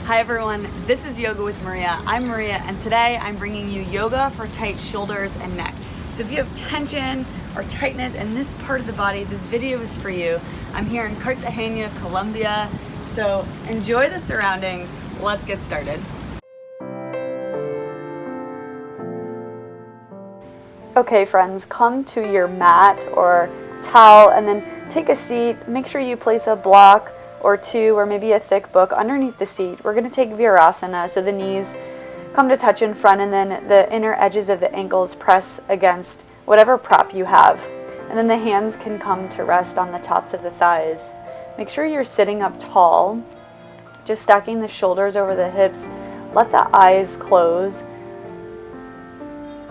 Hi everyone, this is Yoga with Maria. I'm Maria and today I'm bringing you yoga for tight shoulders and neck. So if you have tension or tightness in this part of the body, this video is for you. I'm here in Cartagena, Colombia, so enjoy the surroundings. Let's get started. Okay friends, come to your mat or towel and then take a seat. Make sure you place a block or two or maybe a thick book underneath the seat. We're going to take Virasana, so the knees come to touch in front and then the inner edges of the ankles press against whatever prop you have. And then the hands can come to rest on the tops of the thighs. Make sure you're sitting up tall, just stacking the shoulders over the hips. Let the eyes close.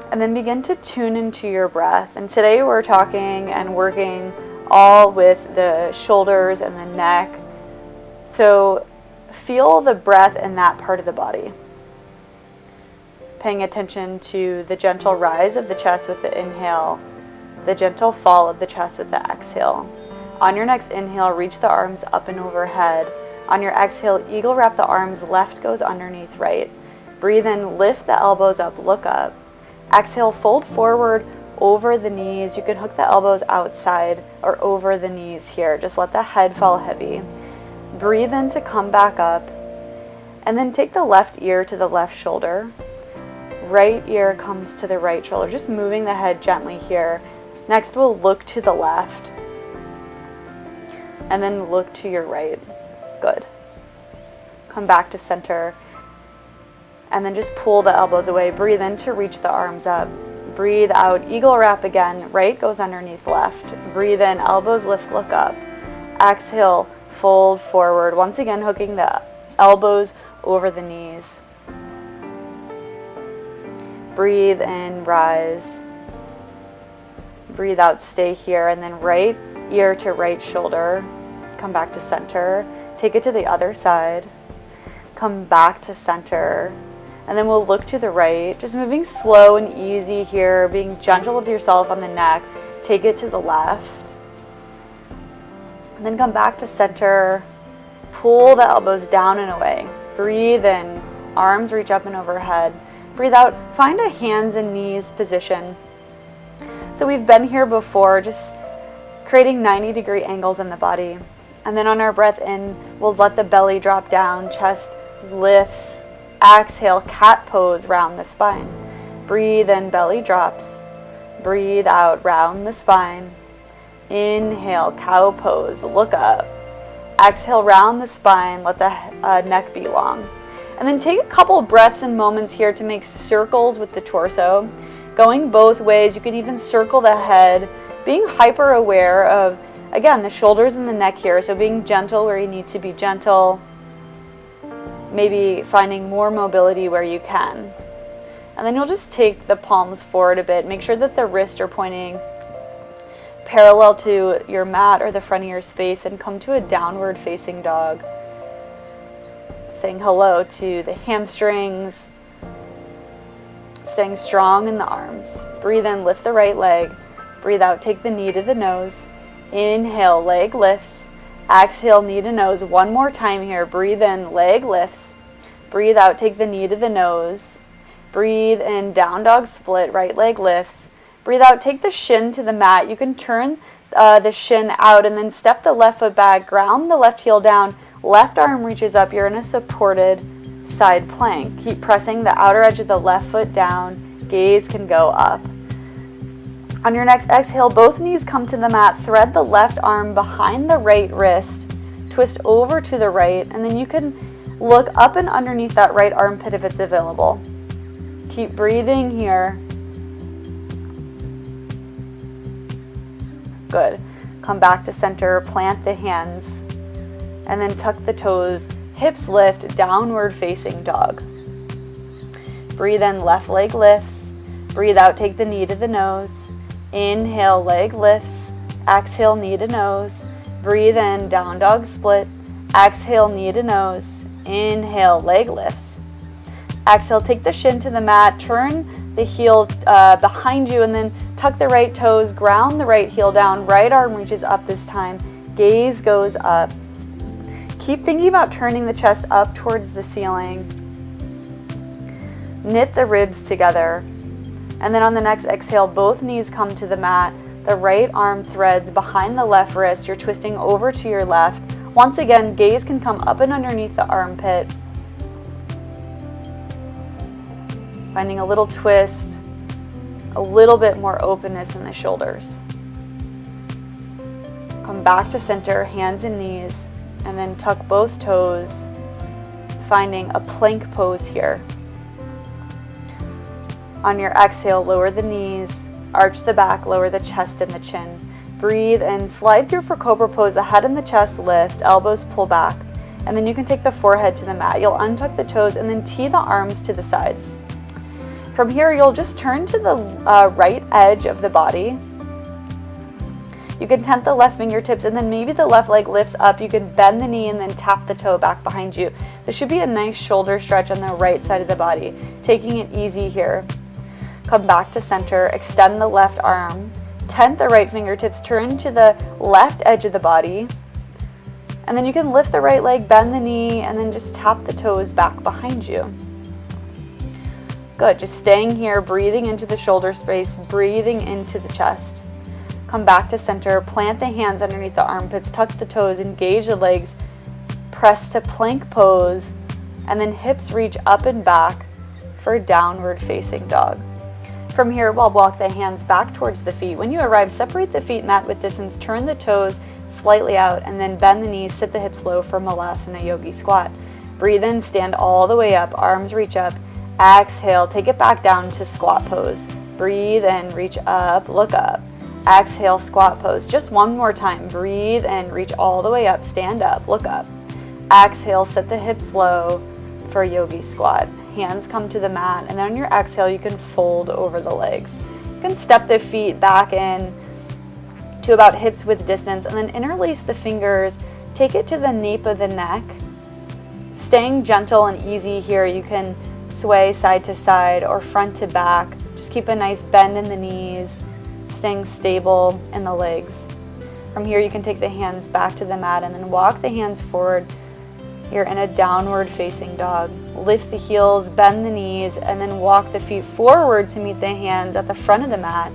And then begin to tune into your breath. And today we're talking and working all with the shoulders and the neck. So feel the breath in that part of the body. Paying attention to the gentle rise of the chest with the inhale, the gentle fall of the chest with the exhale. On your next inhale, reach the arms up and overhead. On your exhale, eagle wrap the arms, left goes underneath right. Breathe in, lift the elbows up, look up. Exhale, fold forward over the knees. You can hook the elbows outside or over the knees here. Just let the head fall heavy. Breathe in to come back up. And then take the left ear to the left shoulder. Right ear comes to the right shoulder. Just moving the head gently here. Next, we'll look to the left. And then look to your right. Good. Come back to center. And then just pull the elbows away. Breathe in to reach the arms up. Breathe out, eagle wrap again. Right goes underneath left. Breathe in, elbows lift, look up. Exhale, fold forward. Once again, hooking the elbows over the knees. Breathe in, rise. Breathe out, stay here. And then right ear to right shoulder. Come back to center. Take it to the other side. Come back to center. And then we'll look to the right, just moving slow and easy here, being gentle with yourself on the neck. Take it to the left. And then come back to center. Pull the elbows down and away. Breathe in, arms reach up and overhead. Breathe out, find a hands and knees position. So we've been here before, just creating 90-degree angles in the body. And then on our breath in, we'll let the belly drop down, chest lifts. Exhale, cat pose, round the spine. Breathe in, belly drops. Breathe out, round the spine. Inhale, cow pose, look up. Exhale, round the spine, let the neck be long. And then take a couple breaths and moments here to make circles with the torso. Going both ways, you can even circle the head, being hyper aware of, again, the shoulders and the neck here. So being gentle where you need to be gentle. Maybe finding more mobility where you can. And then you'll just take the palms forward a bit. Make sure that the wrists are pointing parallel to your mat or the front of your space and come to a downward facing dog. Saying hello to the hamstrings. Staying strong in the arms. Breathe in, lift the right leg. Breathe out, take the knee to the nose. Inhale, leg lifts. Exhale, knee to nose. One more time here. Breathe in, leg lifts. Breathe out, take the knee to the nose. Breathe in, down dog split, right leg lifts. Breathe out, take the shin to the mat. You can turn the shin out and then step the left foot back, ground the left heel down, left arm reaches up. You're in a supported side plank. Keep pressing the outer edge of the left foot down. Gaze can go up. On your next exhale, both knees come to the mat. Thread the left arm behind the right wrist. Twist over to the right, and then you can look up and underneath that right armpit if it's available. Keep breathing here. Good. Come back to center, plant the hands, and then tuck the toes. Hips lift, downward facing dog. Breathe in, left leg lifts. Breathe out, take the knee to the nose. Inhale, leg lifts. Exhale, knee to nose. Breathe in, down dog split. Exhale, knee to nose. Inhale, leg lifts. Exhale, take the shin to the mat. Turn the heel behind you and then tuck the right toes. Ground the right heel down. Right arm reaches up this time. Gaze goes up. Keep thinking about turning the chest up towards the ceiling. Knit the ribs together. And then on the next exhale, both knees come to the mat. The right arm threads behind the left wrist. You're twisting over to your left. Once again, gaze can come up and underneath the armpit. Finding a little twist, a little bit more openness in the shoulders. Come back to center, hands and knees, and then tuck both toes, finding a plank pose here. On your exhale, lower the knees, arch the back, lower the chest and the chin. Breathe and slide through for cobra pose. The head and the chest lift, elbows pull back, and then you can take the forehead to the mat. You'll untuck the toes and then tee the arms to the sides. From here, you'll just turn to the right edge of the body. You can tent the left fingertips, and then maybe the left leg lifts up. You can bend the knee and then tap the toe back behind you. This should be a nice shoulder stretch on the right side of the body. Taking it easy here. Come back to center, extend the left arm, tent the right fingertips, turn to the left edge of the body, and then you can lift the right leg, bend the knee, and then just tap the toes back behind you. Good, just staying here, breathing into the shoulder space, breathing into the chest. Come back to center, plant the hands underneath the armpits, tuck the toes, engage the legs, press to plank pose, and then hips reach up and back for downward facing dog. From here, we'll walk the hands back towards the feet. When you arrive, separate the feet mat width distance, turn the toes slightly out, and then bend the knees, sit the hips low for Malasana Yogi Squat. Breathe in, stand all the way up, arms reach up. Exhale, take it back down to squat pose. Breathe in, reach up, look up. Exhale, squat pose. Just one more time. Breathe in, reach all the way up, stand up, look up. Exhale, sit the hips low for Yogi Squat. Hands come to the mat, and then on your exhale, you can fold over the legs. You can step the feet back in to about hips width distance, and then interlace the fingers. Take it to the nape of the neck. Staying gentle and easy here, you can sway side to side or front to back. Just keep a nice bend in the knees, staying stable in the legs. From here, you can take the hands back to the mat and then walk the hands forward. You're in a downward facing dog. Lift the heels, bend the knees, and then walk the feet forward to meet the hands at the front of the mat.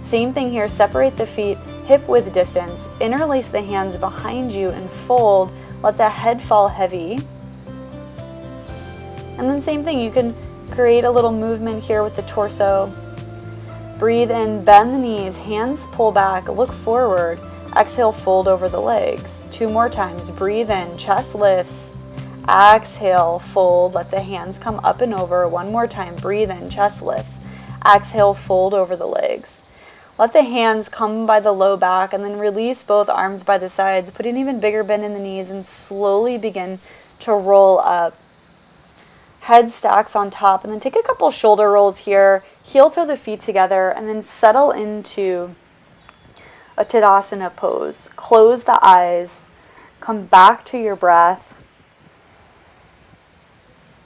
Same thing here, separate the feet hip width distance, interlace the hands behind you and fold. Let the head fall heavy. And then same thing, you can create a little movement here with the torso. Breathe in, bend the knees, hands pull back, look forward. Exhale, fold over the legs. 2 more times. Breathe in, chest lifts. Exhale, fold. Let the hands come up and over. 1 more time. Breathe in, chest lifts. Exhale, fold over the legs. Let the hands come by the low back and then release both arms by the sides. Put an even bigger bend in the knees and slowly begin to roll up. Head stacks on top, and then take a couple shoulder rolls here. Heel toe the feet together and then settle into a Tadasana pose. Close the eyes, come back to your breath,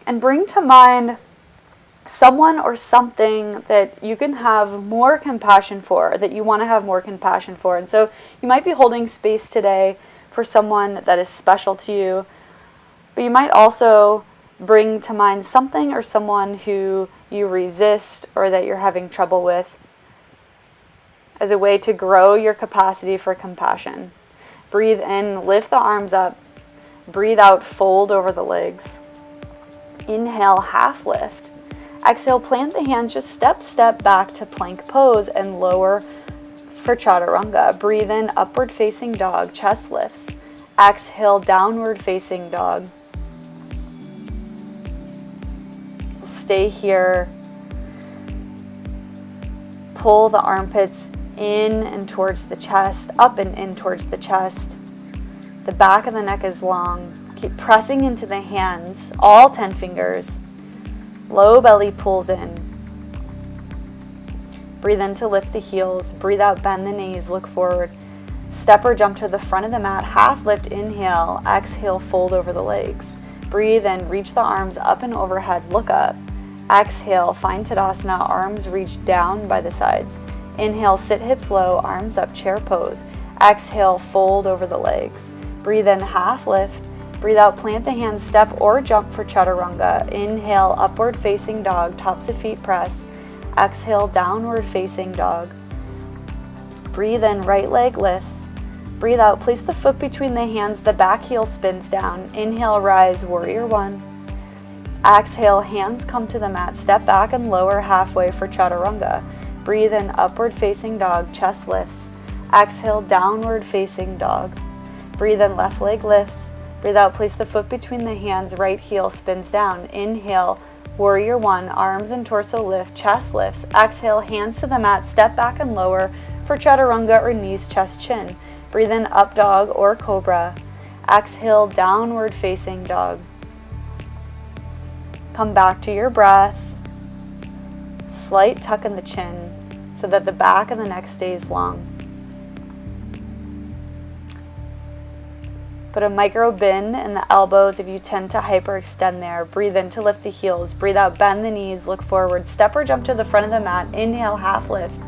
and bring to mind someone or something that you can have more compassion for, that you want to have more compassion for. And so you might be holding space today for someone that is special to you, but you might also bring to mind something or someone who you resist or that you're having trouble with, as a way to grow your capacity for compassion. Breathe in, lift the arms up. Breathe out, fold over the legs. Inhale, half lift. Exhale, plant the hands, just step back to plank pose and lower for chaturanga. Breathe in, upward facing dog, chest lifts. Exhale, downward facing dog. Stay here. Pull the armpits in and towards the chest, up and in towards the chest. The back of the neck is long. Keep pressing into the hands, all 10 fingers. Low belly pulls in. Breathe in to lift the heels. Breathe out, bend the knees, look forward. Step or jump to the front of the mat, half lift, inhale. Exhale, fold over the legs. Breathe in, reach the arms up and overhead, look up. Exhale, find Tadasana, arms reach down by the sides. Inhale, sit hips low, arms up, chair pose. Exhale, fold over the legs. Breathe in, half lift. Breathe out, plant the hands, step or jump for chaturanga. Inhale, upward facing dog, tops of feet press. Exhale, downward facing dog. Breathe in, right leg lifts. Breathe out, place the foot between the hands, the back heel spins down. Inhale, rise, warrior one. Exhale, hands come to the mat, step back and lower halfway for chaturanga. Breathe in, upward facing dog, chest lifts. Exhale, downward facing dog. Breathe in, left leg lifts. Breathe out, place the foot between the hands, right heel spins down. Inhale, warrior one, arms and torso lift, chest lifts. Exhale, hands to the mat, step back and lower for chaturanga or knees, chest, chin. Breathe in, up dog or cobra. Exhale, downward facing dog. Come back to your breath. Slight tuck in the chin so that the back of the neck stays long. Put a micro bend in the elbows if you tend to hyperextend there. Breathe in to lift the heels. Breathe out, bend the knees, look forward. Step or jump to the front of the mat. Inhale, half lift.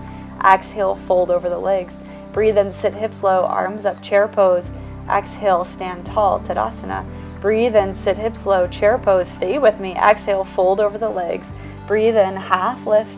Exhale, fold over the legs. Breathe in, sit hips low, arms up, chair pose. Exhale, stand tall, Tadasana. Breathe in, sit hips low, chair pose. Stay with me. Exhale, fold over the legs. Breathe in, half lift.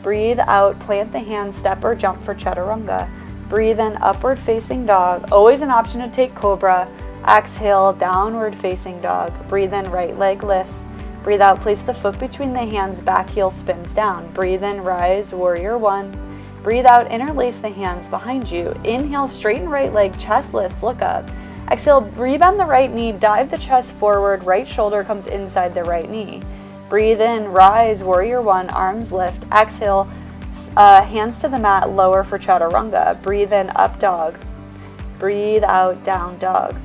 Breathe out, plant the hands, step or jump for chaturanga. Breathe in, upward facing dog. Always an option to take cobra. Exhale, downward facing dog. Breathe in, right leg lifts. Breathe out, place the foot between the hands, back heel spins down. Breathe in, rise, warrior one. Breathe out, interlace the hands behind you. Inhale, straighten right leg, chest lifts, look up. Exhale, rebend the right knee, dive the chest forward, right shoulder comes inside the right knee. Breathe in, rise, warrior one, arms lift. Exhale, hands to the mat, lower for chaturanga. Breathe in, up dog. Breathe out, down dog.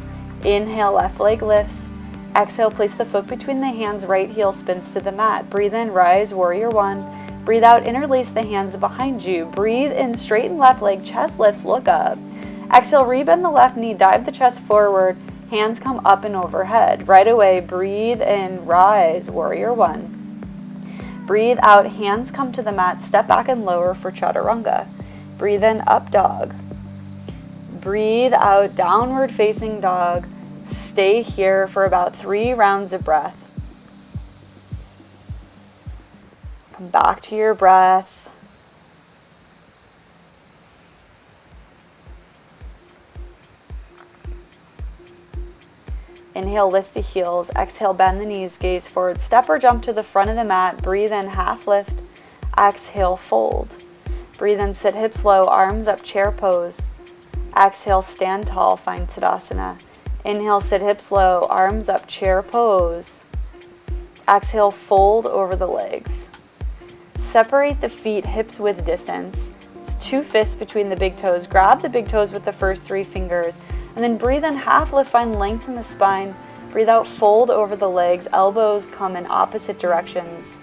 Inhale, left leg lifts. Exhale, place the foot between the hands, right heel spins to the mat. Breathe in, rise, warrior one. Breathe out, interlace the hands behind you. Breathe in, straighten left leg, chest lifts, look up. Exhale, rebend the left knee, dive the chest forward, hands come up and overhead. Right away, breathe in, rise, warrior one. Breathe out, hands come to the mat, step back and lower for chaturanga. Breathe in, up dog. Breathe out, downward facing dog. Stay here for about 3 rounds of breath. Come back to your breath. Inhale, lift the heels. Exhale, bend the knees, gaze forward. Step or jump to the front of the mat. Breathe in, half lift. Exhale, fold. Breathe in, sit hips low, arms up, chair pose. Exhale, stand tall, find Tadasana. Inhale, sit hips low, arms up, chair pose. Exhale, fold over the legs. Separate the feet hips width distance. It's 2 fists between the big toes. Grab the big toes with the first 3 fingers. And then breathe in, half lift, find length in the spine. Breathe out, fold over the legs. Elbows come in opposite directions.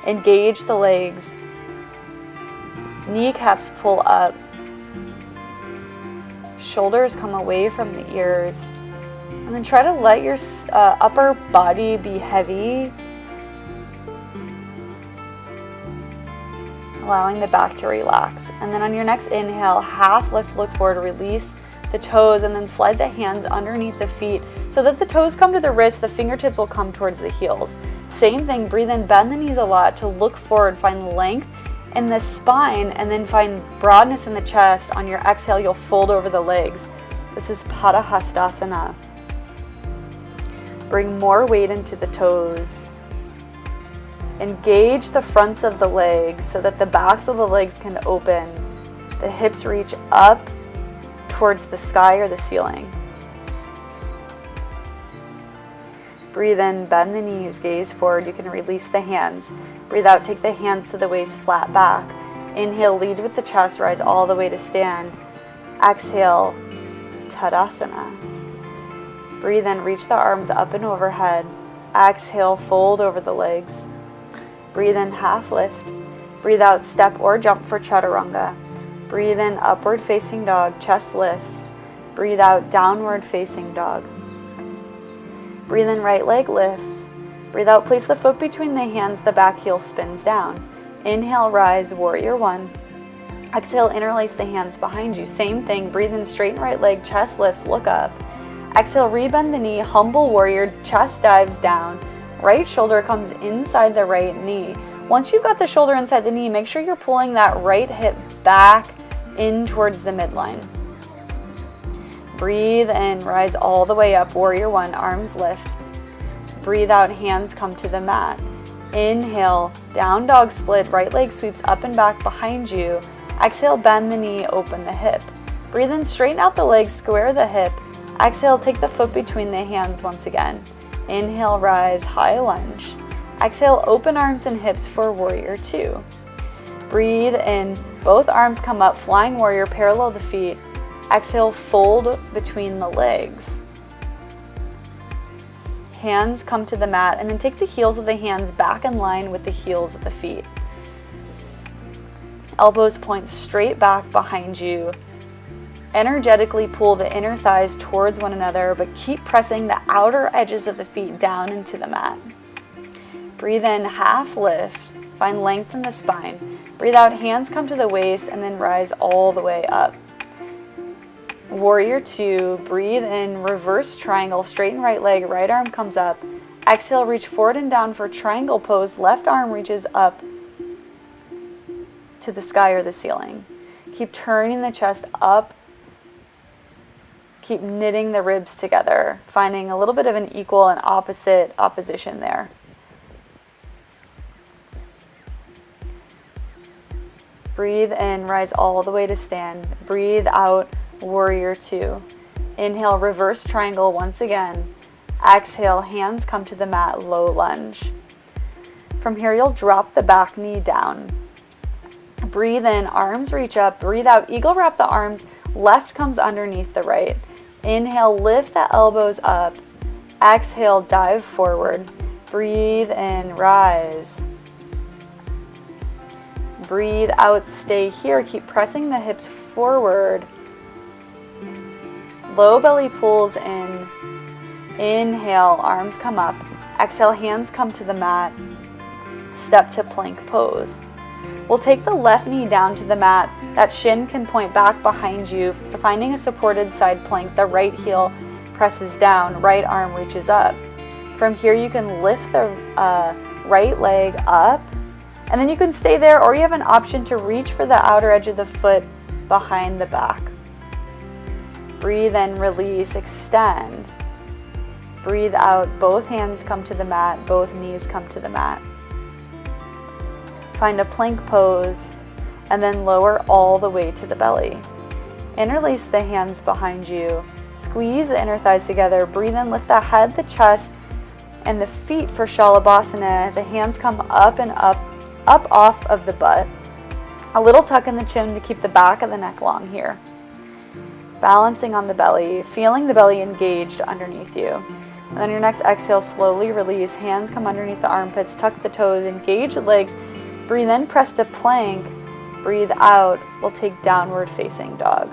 Engage the legs. Kneecaps pull up. Shoulders come away from the ears. And then try to let your upper body be heavy. Allowing the back to relax. And then on your next inhale, half lift, look forward, release the toes, and then slide the hands underneath the feet so that the toes come to the wrists, the fingertips will come towards the heels. Same thing, breathe in, bend the knees a lot to look forward, find length in the spine, and then find broadness in the chest. On your exhale, you'll fold over the legs. This is Padahastasana. Bring more weight into the toes. Engage the fronts of the legs so that the backs of the legs can open. The hips reach up towards the sky or the ceiling. Breathe in, bend the knees, gaze forward. You can release the hands. Breathe out, take the hands to the waist, flat back. Inhale, lead with the chest, rise all the way to stand. Exhale, Tadasana. Breathe in, reach the arms up and overhead. Exhale, fold over the legs. Breathe in, half lift. Breathe out, step or jump for chaturanga. Breathe in, upward facing dog, chest lifts. Breathe out, downward facing dog. Breathe in, right leg lifts. Breathe out, place the foot between the hands, the back heel spins down. Inhale, rise, warrior one. Exhale, interlace the hands behind you. Same thing, breathe in, straighten right leg, chest lifts, look up. Exhale, rebend the knee, humble warrior, chest dives down, right shoulder comes inside the right knee. Once you've got the shoulder inside the knee, make sure you're pulling that right hip back in towards the midline. Breathe in, rise all the way up, warrior one, arms lift. Breathe out, hands come to the mat. Inhale, down dog split, right leg sweeps up and back behind you. Exhale, bend the knee, open the hip. Breathe in, straighten out the leg, square the hip. Exhale, take the foot between the hands once again. Inhale, rise, high lunge. Exhale, open arms and hips for warrior two. Breathe in, both arms come up, flying warrior, parallel the feet. Exhale, fold between the legs. Hands come to the mat, and then take the heels of the hands back in line with the heels of the feet. Elbows point straight back behind you. Energetically pull the inner thighs towards one another, but keep pressing the outer edges of the feet down into the mat. Breathe in, half lift, find length in the spine. Breathe out, hands come to the waist, and then rise all the way up. Warrior two, breathe in, reverse triangle, straighten right leg, right arm comes up. Exhale, reach forward and down for triangle pose, left arm reaches up to the sky or the ceiling. Keep turning the chest up. Keep knitting the ribs together, finding a little bit of an equal and opposite opposition there. Breathe in, rise all the way to stand. Breathe out, warrior two. Inhale, reverse triangle once again. Exhale, hands come to the mat, low lunge. From here, you'll drop the back knee down. Breathe in, arms reach up. Breathe out, eagle wrap the arms. Left comes underneath the right. Inhale, lift the elbows up. Exhale, dive forward. Breathe in, rise. Breathe out, stay here. Keep pressing the hips forward. Low belly pulls in. Inhale, arms come up. Exhale, hands come to the mat. Step to plank pose. We'll take the left knee down to the mat. That shin can point back behind you, finding a supported side plank. The right heel presses down, right arm reaches up. From here, you can lift the right leg up, and then you can stay there, or you have an option to reach for the outer edge of the foot behind the back. Breathe in, release, extend. Breathe out, both hands come to the mat, both knees come to the mat. Find a plank pose, and then lower all the way to the belly. Interlace the hands behind you. Squeeze the inner thighs together. Breathe in, lift the head, the chest, and the feet for Shalabhasana. The hands come up and up off of the butt. A little tuck in the chin to keep the back of the neck long here. Balancing on the belly, feeling the belly engaged underneath you. And then your next exhale, slowly release. Hands come underneath the armpits, tuck the toes, engage the legs. Breathe in, press to plank. Breathe out, we'll take downward facing dog.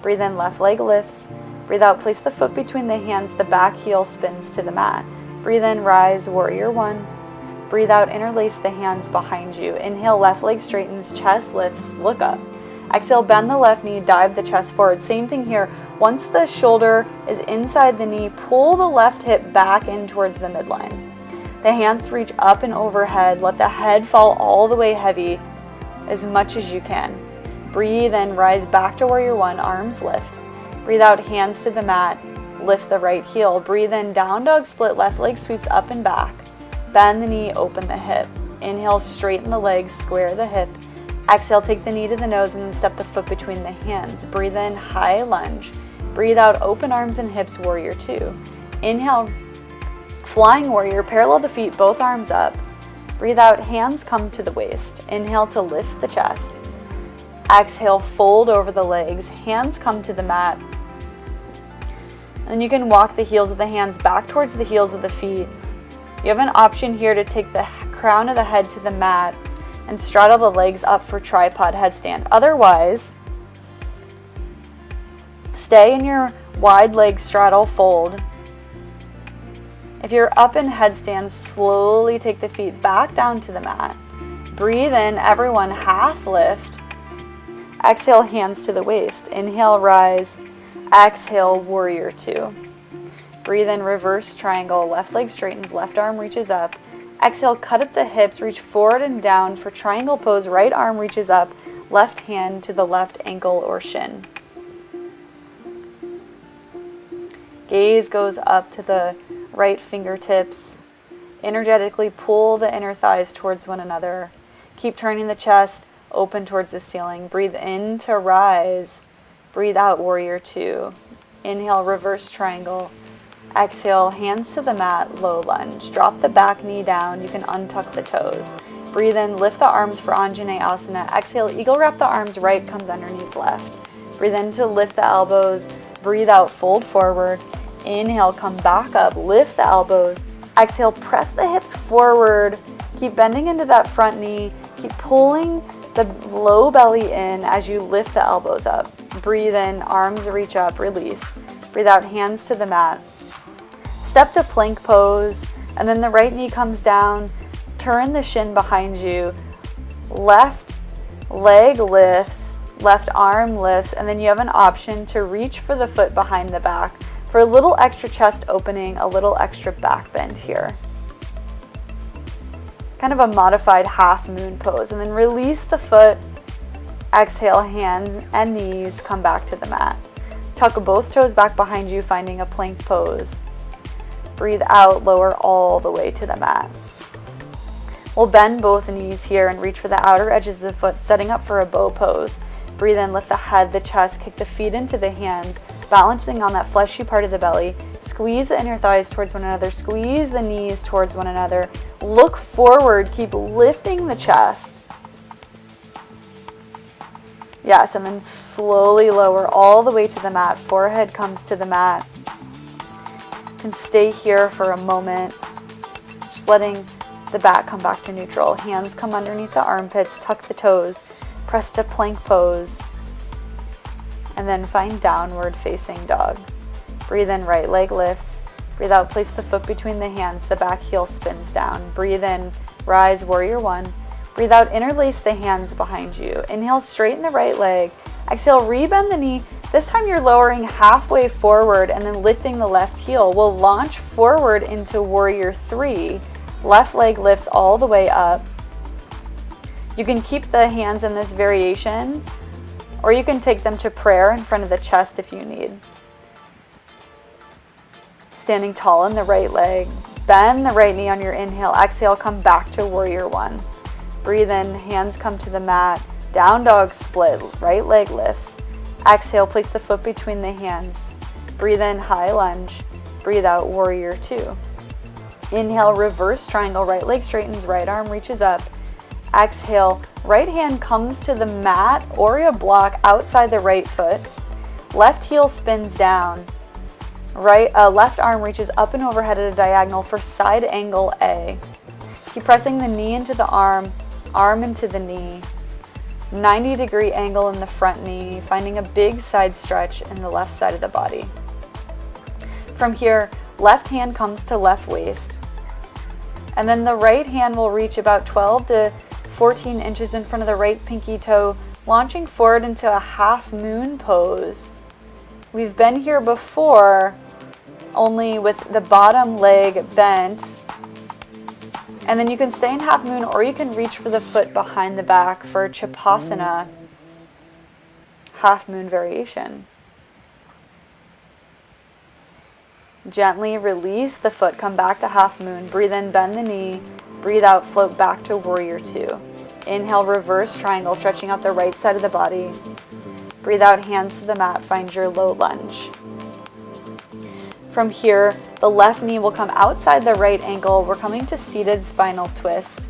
Breathe in, left leg lifts. Breathe out, place the foot between the hands, the back heel spins to the mat. Breathe in, rise, warrior one. Breathe out, interlace the hands behind you. Inhale, left leg straightens, chest lifts, look up. Exhale, bend the left knee, dive the chest forward. Same thing here. Once the shoulder is inside the knee, pull the left hip back in towards the midline. The hands reach up and overhead. Let the head fall all the way heavy as much as you can. Breathe in, rise back to warrior one, arms lift. Breathe out, hands to the mat, lift the right heel. Breathe in, down dog split, left leg sweeps up and back. Bend the knee, open the hip. Inhale, straighten the legs, square the hip. Exhale, take the knee to the nose and then step the foot between the hands. Breathe in, high lunge. Breathe out, open arms and hips, warrior two. Inhale, flying warrior, parallel the feet, both arms up. Breathe out, hands come to the waist. Inhale to lift the chest. Exhale, fold over the legs, hands come to the mat. And you can walk the heels of the hands back towards the heels of the feet. You have an option here to take the crown of the head to the mat and straddle the legs up for tripod headstand. Otherwise, stay in your wide leg straddle fold. If you're up in headstand, slowly take the feet back down to the mat. Breathe in, everyone, half lift. Exhale, hands to the waist. Inhale, rise. Exhale, warrior two. Breathe in, reverse triangle. Left leg straightens, left arm reaches up. Exhale, cut up the hips, reach forward and down for triangle pose. Right arm reaches up, left hand to the left ankle or shin. Gaze goes up to the right fingertips. Energetically pull the inner thighs towards one another. Keep turning the chest open towards the ceiling. Breathe in to rise. Breathe out, warrior two. Inhale, reverse triangle. Exhale, hands to the mat, low lunge. Drop the back knee down. You can untuck the toes. Breathe in, lift the arms for Anjaneyasana. Exhale, eagle wrap the arms, right comes underneath left. Breathe in to lift the elbows. Breathe out, fold forward. Inhale, come back up, lift the elbows. Exhale, press the hips forward. Keep bending into that front knee. Keep pulling the low belly in as you lift the elbows up. Breathe in, arms reach up, release. Breathe out, hands to the mat. Step to plank pose, and then the right knee comes down. Turn the shin behind you. Left leg lifts, left arm lifts, and then you have an option to reach for the foot behind the back for a little extra chest opening, a little extra back bend here. Kind of a modified half moon pose, and then release the foot. Exhale, hand and knees come back to the mat. Tuck both toes back behind you, finding a plank pose. Breathe out, lower all the way to the mat. We'll bend both knees here and reach for the outer edges of the foot, setting up for a bow pose. Breathe in, lift the head, the chest, kick the feet into the hands, balancing on that fleshy part of the belly. Squeeze the inner thighs towards one another, squeeze the knees towards one another. Look forward, keep lifting the chest. Yes, and then slowly lower all the way to the mat. Forehead comes to the mat. You can stay here for a moment, just letting the back come back to neutral. Hands come underneath the armpits, tuck the toes, press to plank pose, and then find downward facing dog. Breathe in, right leg lifts. Breathe out, place the foot between the hands, the back heel spins down. Breathe in, rise, warrior one. Breathe out, interlace the hands behind you. Inhale, straighten the right leg. Exhale, rebend the knee. This time you're lowering halfway forward and then lifting the left heel. We'll launch forward into warrior three. Left leg lifts all the way up. You can keep the hands in this variation, or you can take them to prayer in front of the chest if you need. Standing tall in the right leg. Bend the right knee on your inhale. Exhale, come back to warrior one. Breathe in, hands come to the mat. Down dog split, right leg lifts. Exhale, place the foot between the hands. Breathe in, high lunge. Breathe out, warrior two. Inhale, reverse triangle, right leg straightens, right arm reaches up. Exhale, right hand comes to the mat or a block outside the right foot. Left heel spins down. Left arm reaches up and overhead at a diagonal for side angle A. Keep pressing the knee into the arm into the knee. 90-degree angle in the front knee, finding a big side stretch in the left side of the body. From here, left hand comes to left waist. And then the right hand will reach about 12 to 14 inches in front of the right pinky toe, launching forward into a half moon pose. We've been here before, only with the bottom leg bent. And then you can stay in half moon, or you can reach for the foot behind the back for Chapasana, half moon variation. Gently release the foot, come back to half moon. Breathe in, bend the knee. Breathe out, float back to warrior two. Inhale, reverse triangle, stretching out the right side of the body. Breathe out, hands to the mat, find your low lunge. From here, the left knee will come outside the right ankle. We're coming to seated spinal twist.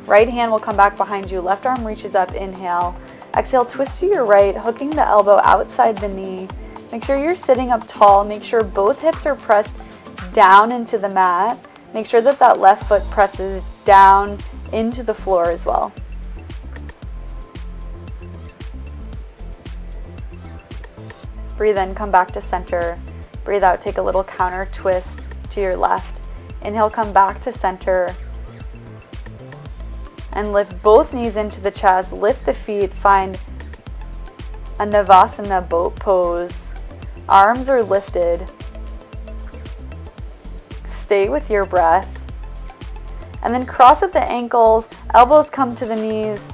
Right hand will come back behind you. Left arm reaches up, inhale. Exhale, twist to your right, hooking the elbow outside the knee. Make sure you're sitting up tall. Make sure both hips are pressed down into the mat. Make sure that that left foot presses down into the floor as well. Breathe in, come back to center. Breathe out, take a little counter twist to your left. Inhale, come back to center. And lift both knees into the chest. Lift the feet, find a Navasana boat pose. Arms are lifted. stay with your breath. And then cross at the ankles, elbows come to the knees,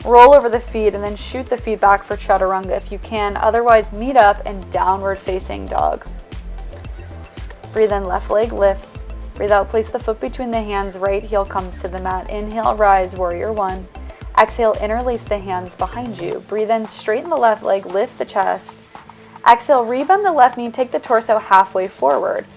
roll over the feet, and then shoot the feet back for chaturanga if you can. Otherwise, meet up in downward facing dog. Breathe in, left leg lifts. Breathe out, place the foot between the hands, right heel comes to the mat. Inhale, rise, warrior one. Exhale, interlace the hands behind you. Breathe in, straighten the left leg, lift the chest. Exhale, rebend the left knee, take the torso halfway forward.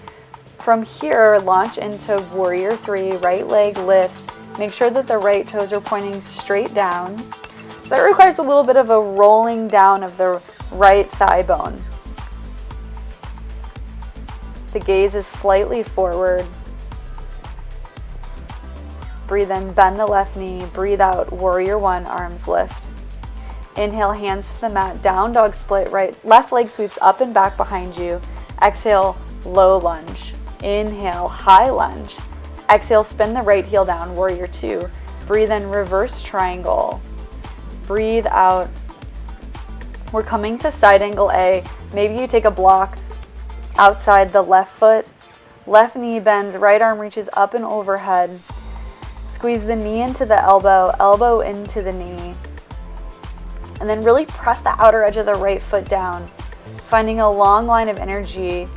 From here, launch into warrior three, right leg lifts. Make sure that the right toes are pointing straight down. So that requires a little bit of a rolling down of the right thigh bone. The gaze is slightly forward. Breathe in, bend the left knee. Breathe out, warrior one, arms lift. Inhale, hands to the mat, down dog split, left leg sweeps up and back behind you. Exhale, low lunge. Inhale, high lunge. Exhale, spin the right heel down, warrior two. Breathe in, reverse triangle. Breathe out. We're coming to side angle A. Maybe you take a block outside the left foot. Left knee bends, right arm reaches up and overhead. Squeeze the knee into the elbow, elbow into the knee. And then really press the outer edge of the right foot down, finding a long line of energy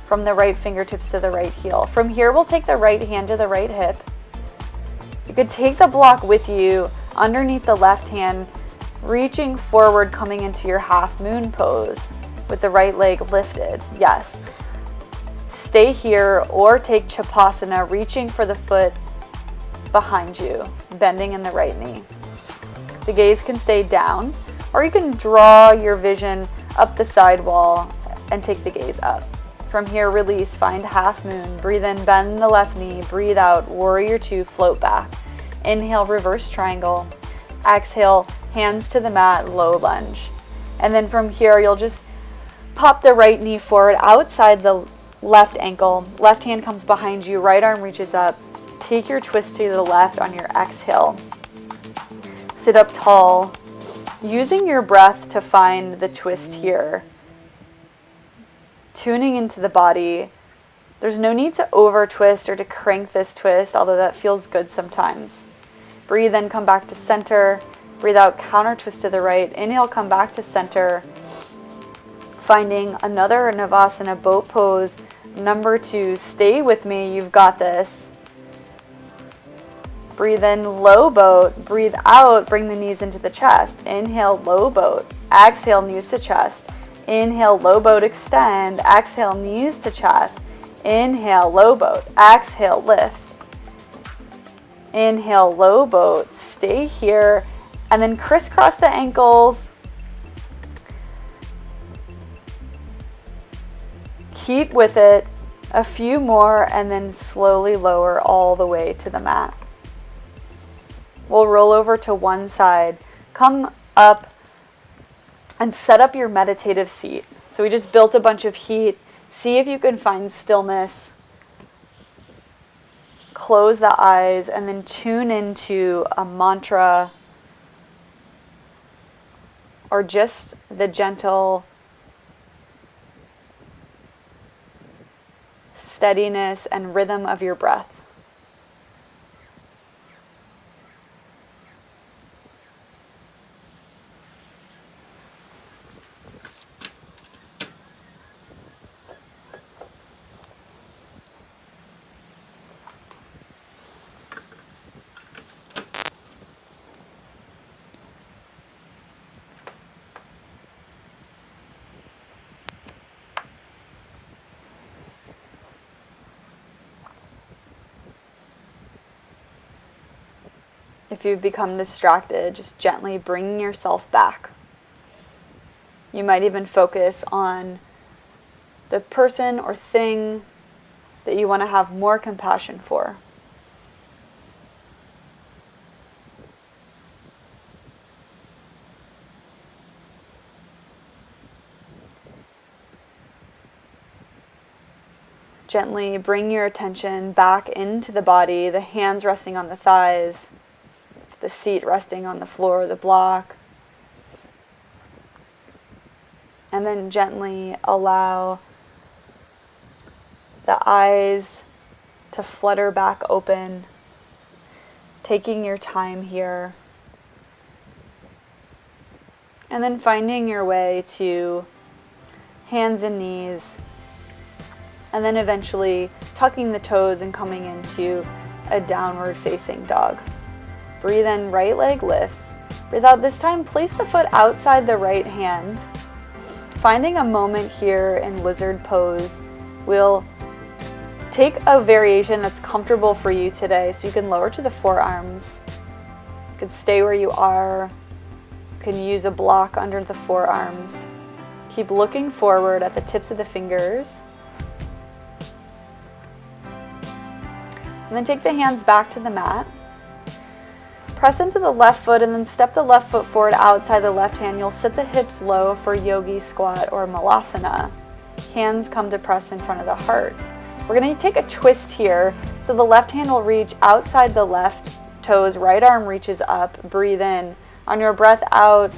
from the right fingertips to the right heel. From here, we'll take the right hand to the right hip. You could take the block with you underneath the left hand, reaching forward, coming into your half moon pose with the right leg lifted. Yes. Stay here or take Chapasana, reaching for the foot behind you, bending in the right knee. The gaze can stay down, or you can draw your vision up the side wall and take the gaze up. From here, release, find half moon. Breathe in, bend the left knee. Breathe out, warrior two, float back. Inhale, reverse triangle. Exhale, hands to the mat, low lunge. And then from here, you'll just pop the right knee forward outside the left ankle. Left hand comes behind you, right arm reaches up. Take your twist to the left on your exhale. Sit up tall, using your breath to find the twist here. Tuning into the body. There's no need to over twist or to crank this twist, although that feels good sometimes. Breathe in, come back to center. Breathe out, counter twist to the right. Inhale, come back to center. Finding another Navasana boat pose, number two. Stay with me, you've got this. Breathe in, low boat. Breathe out, bring the knees into the chest. Inhale, low boat. Exhale, knees to chest. Inhale, low boat, extend. Exhale, knees to chest. Inhale, low boat. Exhale, lift. Inhale, low boat. Stay here. And then crisscross the ankles. Keep with it. A few more, and then slowly lower all the way to the mat. We'll roll over to one side. Come up and set up your meditative seat. So we just built a bunch of heat. See if you can find stillness. Close the eyes and then tune into a mantra or just the gentle steadiness and rhythm of your breath. If you've become distracted, just gently bring yourself back. You might even focus on the person or thing that you want to have more compassion for. Gently bring your attention back into the body, the hands resting on the thighs, the seat resting on the floor, the block. And then gently allow the eyes to flutter back open, taking your time here. And then finding your way to hands and knees, and then eventually tucking the toes and coming into a downward facing dog. Breathe in, right leg lifts. Breathe out. This time, place the foot outside the right hand. Finding a moment here in lizard pose, we'll take a variation that's comfortable for you today. So you can lower to the forearms. You could stay where you are. You can use a block under the forearms. Keep looking forward at the tips of the fingers. And then take the hands back to the mat. Press into the left foot and then step the left foot forward outside the left hand. You'll sit the hips low for yogi squat or malasana. Hands come to press in front of the heart. We're going to take a twist here. So the left hand will reach outside the left toes, right arm reaches up. Breathe in. On your breath out,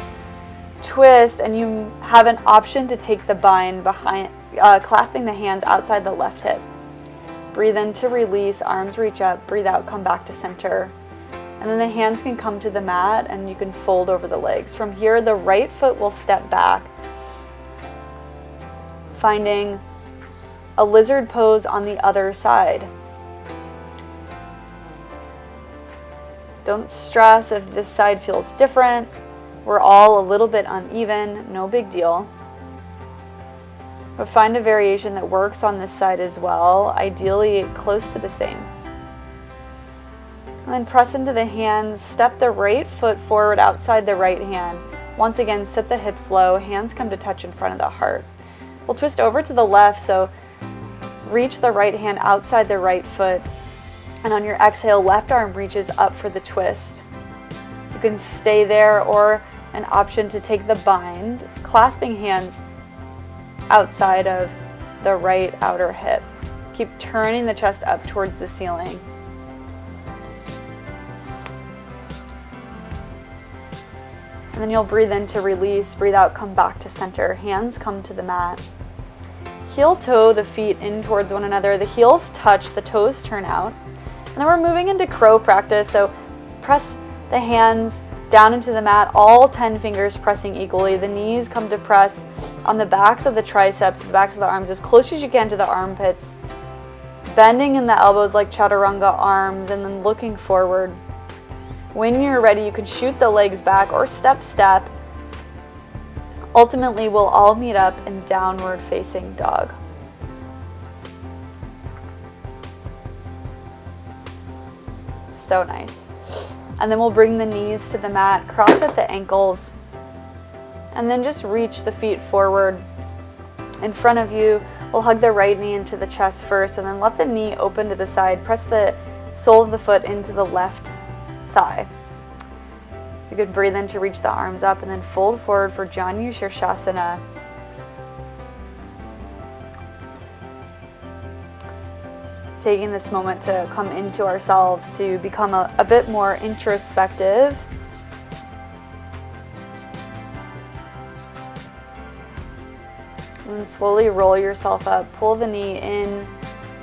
twist, and you have an option to take the bind behind, clasping the hands outside the left hip. Breathe in to release, arms reach up, breathe out, come back to center. And then the hands can come to the mat and you can fold over the legs. From here, the right foot will step back, finding a lizard pose on the other side. Don't stress if this side feels different. We're all a little bit uneven, no big deal. But find a variation that works on this side as well, ideally close to the same. And then press into the hands, step the right foot forward outside the right hand. Once again, sit the hips low, hands come to touch in front of the heart. We'll twist over to the left, so reach the right hand outside the right foot. And on your exhale, left arm reaches up for the twist. You can stay there, or an option to take the bind, clasping hands outside of the right outer hip. Keep turning the chest up towards the ceiling. And then you'll breathe in to release, breathe out, come back to center. Hands come to the mat. Heel toe the feet in towards one another. The heels touch, the toes turn out. And then we're moving into crow practice. So press the hands down into the mat, all 10 fingers pressing equally. The knees come to press on the backs of the triceps, the backs of the arms, as close as you can to the armpits. Bending in the elbows like chaturanga arms, and then looking forward. When you're ready, you can shoot the legs back or step. Ultimately, we'll all meet up in downward facing dog. So nice. And then we'll bring the knees to the mat, cross at the ankles, and then just reach the feet forward in front of you. We'll hug the right knee into the chest first, and then let the knee open to the side. Press the sole of the foot into the left thigh. You could breathe in to reach the arms up and then fold forward for Janu Shirshasana. Taking this moment to come into ourselves, to become a bit more introspective. And slowly roll yourself up, pull the knee in.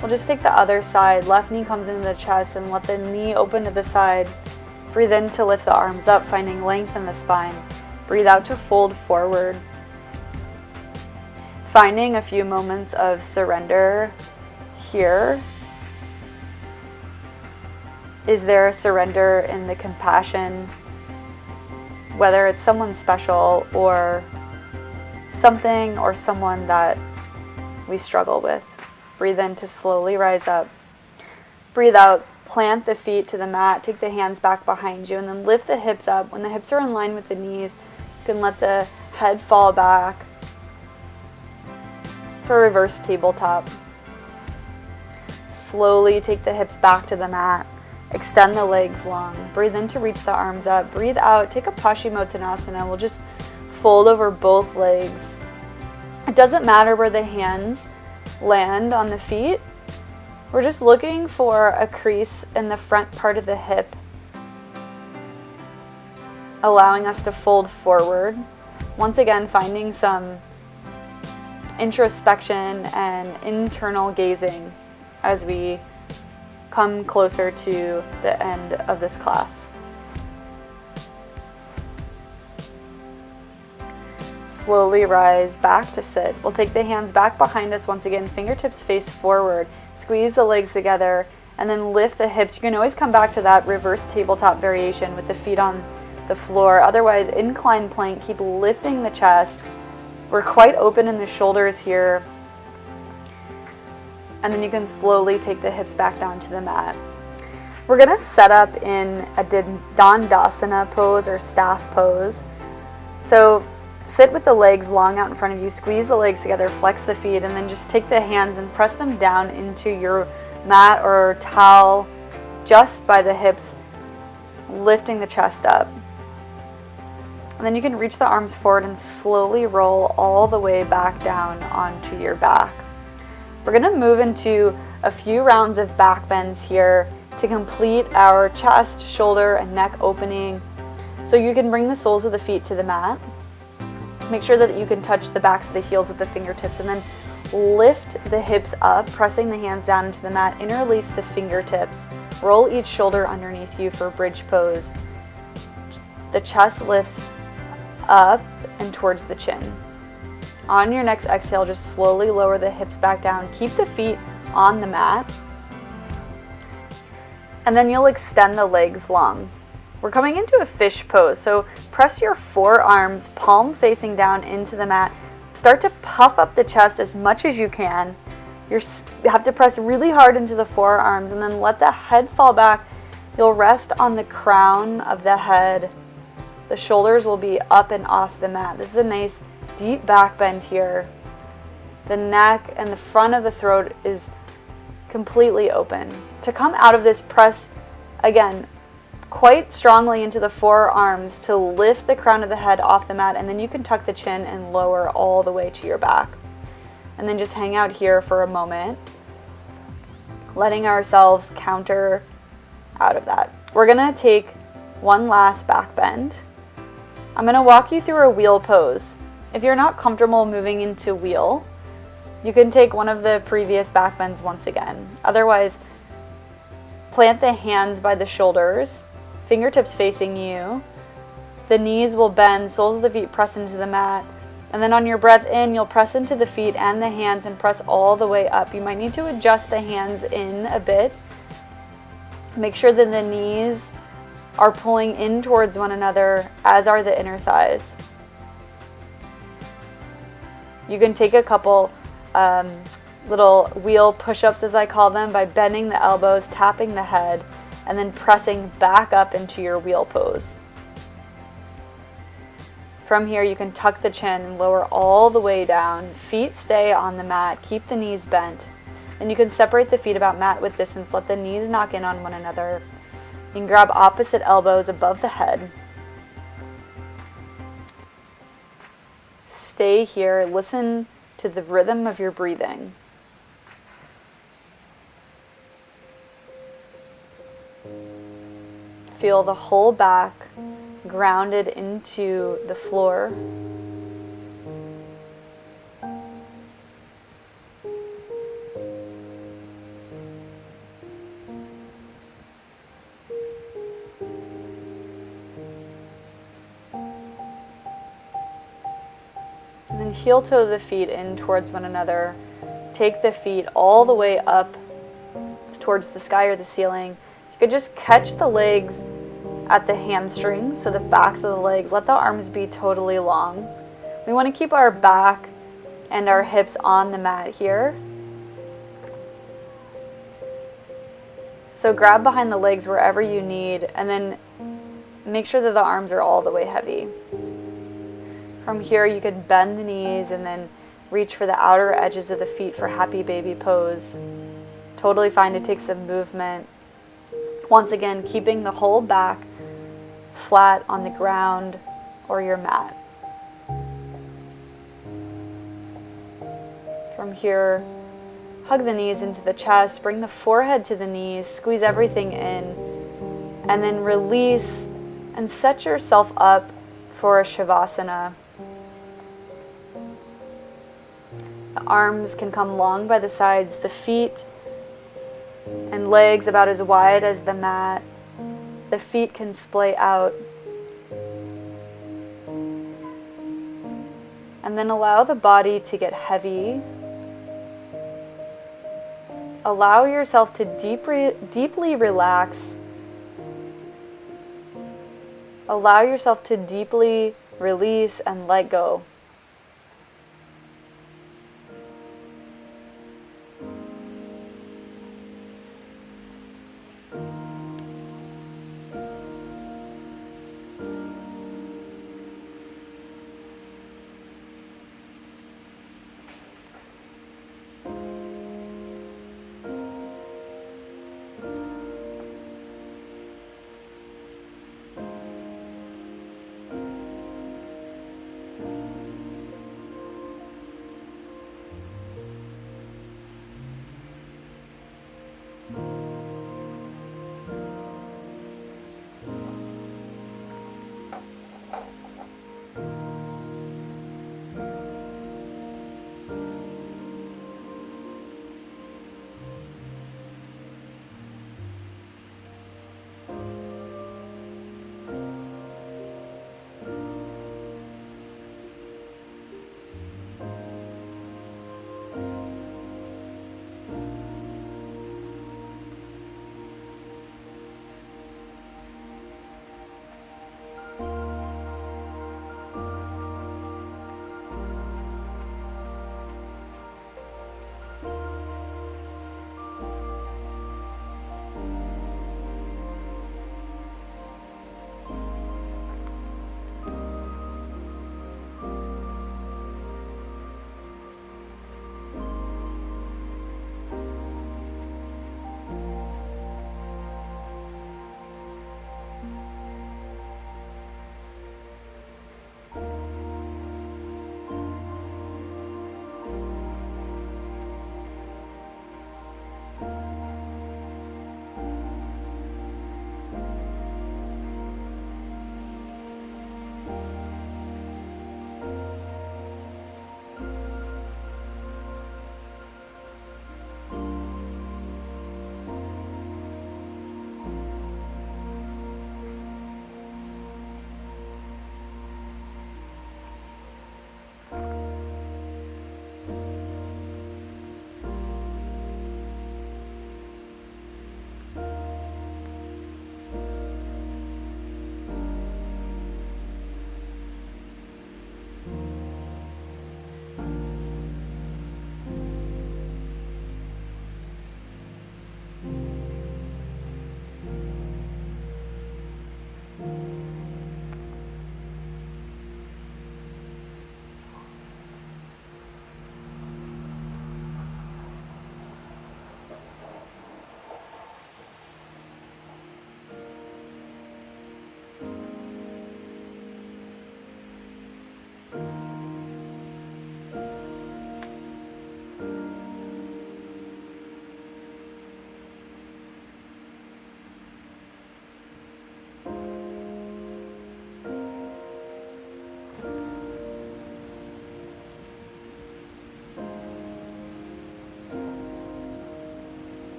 We'll just take the other side. Left knee comes into the chest and let the knee open to the side. Breathe in to lift the arms up, finding length in the spine. Breathe out to fold forward. Finding a few moments of surrender here. Is there a surrender in the compassion? Whether it's someone special or something or someone that we struggle with. Breathe in to slowly rise up. Breathe out, plant the feet to the mat, take the hands back behind you, and then lift the hips up. When the hips are in line with the knees, you can let the head fall back for reverse tabletop. Slowly take the hips back to the mat. Extend the legs long. Breathe in to reach the arms up. Breathe out, take a Paschimottanasana. We'll just fold over both legs. It doesn't matter where the hands land on the feet. We're just looking for a crease in the front part of the hip, allowing us to fold forward. Once again, finding some introspection and internal gazing as we come closer to the end of this class. Slowly rise back to sit. We'll take the hands back behind us once again, fingertips face forward, squeeze the legs together, and then lift the hips. You can always come back to that reverse tabletop variation with the feet on the floor. Otherwise, inclined plank, keep lifting the chest. We're quite open in the shoulders here. And then you can slowly take the hips back down to the mat. We're gonna set up in a Dandasana pose or staff pose. So sit with the legs long out in front of you, squeeze the legs together, flex the feet, and then just take the hands and press them down into your mat or towel just by the hips, lifting the chest up. And then you can reach the arms forward and slowly roll all the way back down onto your back. We're going to move into a few rounds of back bends here to complete our chest, shoulder, and neck opening. So you can bring the soles of the feet to the mat. Make sure that you can touch the backs of the heels with the fingertips, and then lift the hips up, pressing the hands down into the mat. Interlace the fingertips. Roll each shoulder underneath you for bridge pose. The chest lifts up and towards the chin. On your next exhale, just slowly lower the hips back down. Keep the feet on the mat. And then you'll extend the legs long. We're coming into a fish pose, so press your forearms palm facing down into the mat. Start to puff up the chest as much as you can. You have to press really hard into the forearms and then let the head fall back. You'll rest on the crown of the head. The shoulders will be up and off the mat. This is a nice deep back bend here. The neck and the front of the throat is completely open. To come out of this, press again quite strongly into the forearms to lift the crown of the head off the mat, and then you can tuck the chin and lower all the way to your back. And then just hang out here for a moment, letting ourselves counter out of that. We're gonna take one last back bend. I'm gonna walk you through a wheel pose. If you're not comfortable moving into wheel, you can take one of the previous back bends once again. Otherwise, plant the hands by the shoulders, fingertips facing you. The knees will bend, soles of the feet press into the mat. And then on your breath in, you'll press into the feet and the hands and press all the way up. You might need to adjust the hands in a bit. Make sure that the knees are pulling in towards one another, as are the inner thighs. You can take a couple little wheel push-ups, as I call them, by bending the elbows, tapping the head, and then pressing back up into your wheel pose. From here, you can tuck the chin and lower all the way down. Feet stay on the mat. Keep the knees bent. And you can separate the feet about mat width distance. Let the knees knock in on one another. You can grab opposite elbows above the head. Stay here. Listen to the rhythm of your breathing. Feel the whole back grounded into the floor. And then heel toe the feet in towards one another. Take the feet all the way up towards the sky or the ceiling. You could just catch the legs at the hamstrings, so the backs of the legs. Let the arms be totally long. We want to keep our back and our hips on the mat here. So grab behind the legs wherever you need, and then make sure that the arms are all the way heavy. From here, you can bend the knees and then reach for the outer edges of the feet for happy baby pose. Totally fine to take some movement. Once again, keeping the whole back flat on the ground or your mat. From here, hug the knees into the chest, bring the forehead to the knees, squeeze everything in, and then release and set yourself up for a Shavasana. The arms can come long by the sides, the feet and and legs about as wide as the mat. The feet can splay out. And then allow the body to get heavy. Allow yourself to deeply relax. Allow yourself to deeply release and let go.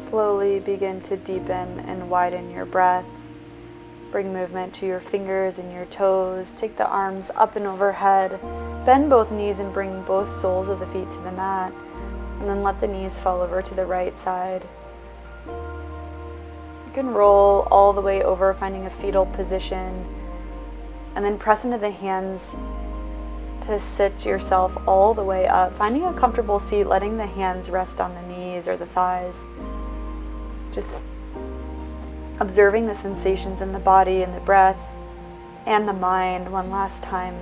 Slowly begin to deepen and widen your breath. Bring movement to your fingers and your toes. Take the arms up and overhead. Bend both knees and bring both soles of the feet to the mat. And then let the knees fall over to the right side. You can roll all the way over, finding a fetal position. And then press into the hands to sit yourself all the way up. Finding a comfortable seat, letting the hands rest on the knees or the thighs. Just observing the sensations in the body and the breath and the mind one last time.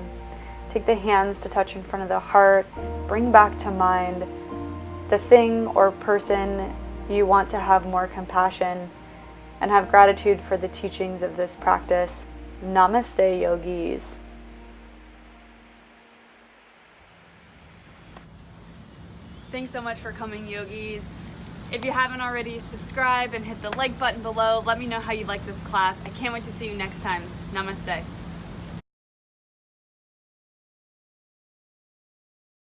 Take the hands to touch in front of the heart. Bring back to mind the thing or person you want to have more compassion and have gratitude for the teachings of this practice. Namaste, yogis. Thanks so much for coming, yogis. If you haven't already, subscribe and hit the like button below. Let me know how you like this class. I can't wait to see you next time. Namaste.